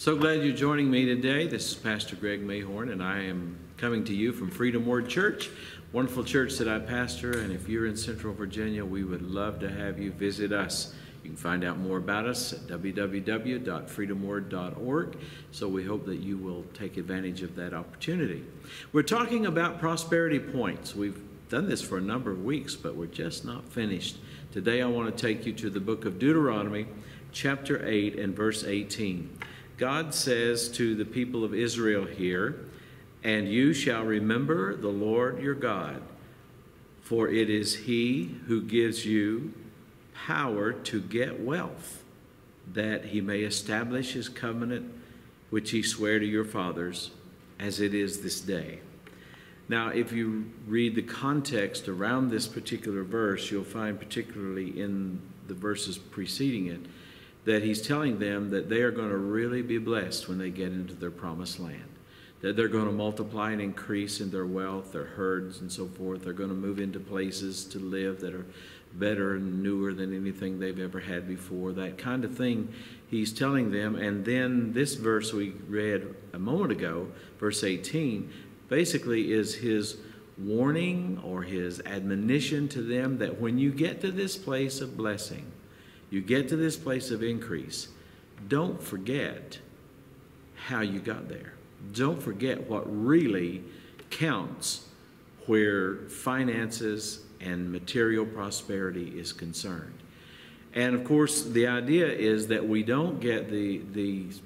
So glad you're joining me today. This is Pastor Greg Mayhorn, and I am coming to you from Freedom Word Church, wonderful church that I pastor. And if you're in Central Virginia, we would love to have you visit us. You can find out more about us at www.freedomword.org. So we hope that you will take advantage of that opportunity. We're talking about prosperity points. We've done this for a number of weeks, but we're just not finished. Today I want to take you to the book of Deuteronomy, chapter 8 and verse 18. God says to the people of Israel here, "And you shall remember the Lord your God, for it is He who gives you power to get wealth, that He may establish His covenant, which He sware to your fathers, as it is this day." Now, if you read the context around this particular verse, you'll find, particularly in the verses preceding it, that He's telling them that they are going to really be blessed when they get into their promised land, that they're going to multiply and increase in their wealth, their herds and so forth. They're going to move into places to live that are better and newer than anything they've ever had before, that kind of thing He's telling them. And then this verse we read a moment ago, verse 18, basically is His warning or His admonition to them that when you get to this place of blessing, you get to this place of increase, don't forget how you got there. Don't forget what really counts where finances and material prosperity is concerned. And of course, the idea is that we don't get the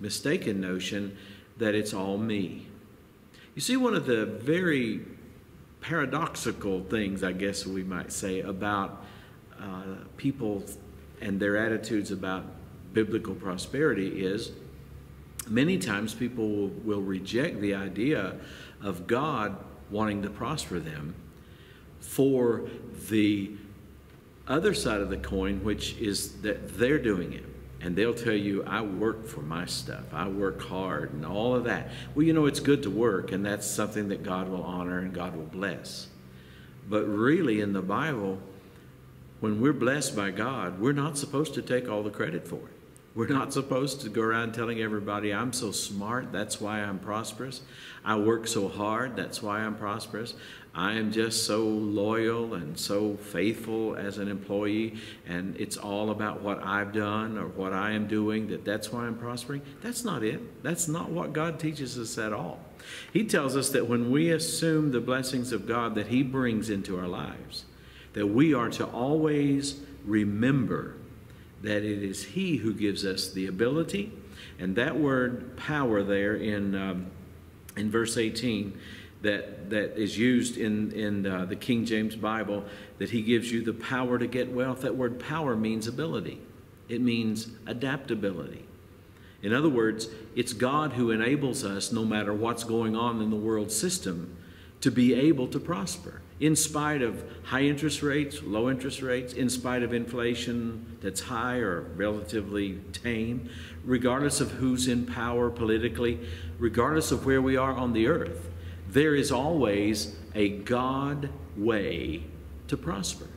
mistaken notion that it's all me. You see, one of the very paradoxical things, I guess we might say, about people and their attitudes about biblical prosperity is many times people will reject the idea of God wanting to prosper them for the other side of the coin, which is that they're doing it. And they'll tell you, I work for my stuff. I work hard and all of that. Well, you know, it's good to work, and that's something that God will honor and God will bless. But really, in the Bible, when we're blessed by God, we're not supposed to take all the credit for it. We're not supposed to go around telling everybody, I'm so smart, that's why I'm prosperous. I work so hard, that's why I'm prosperous. I am just so loyal and so faithful as an employee, and it's all about what I've done or what I am doing, that's why I'm prospering. That's not it. That's not what God teaches us at all. He tells us that when we assume the blessings of God that He brings into our lives, that we are to always remember that it is He who gives us the ability. And that word power there in verse 18 that is used in the King James Bible, that He gives you the power to get wealth. That word power means ability. It means adaptability. In other words, it's God who enables us, no matter what's going on in the world system, to be able to prosper. In spite of high interest rates, low interest rates, in spite of inflation that's high or relatively tame, regardless of who's in power politically, regardless of where we are on the earth, there is always a God way to prosper.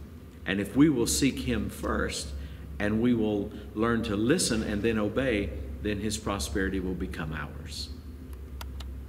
And if we will seek Him first, and we will learn to listen and then obey, then His prosperity will become ours.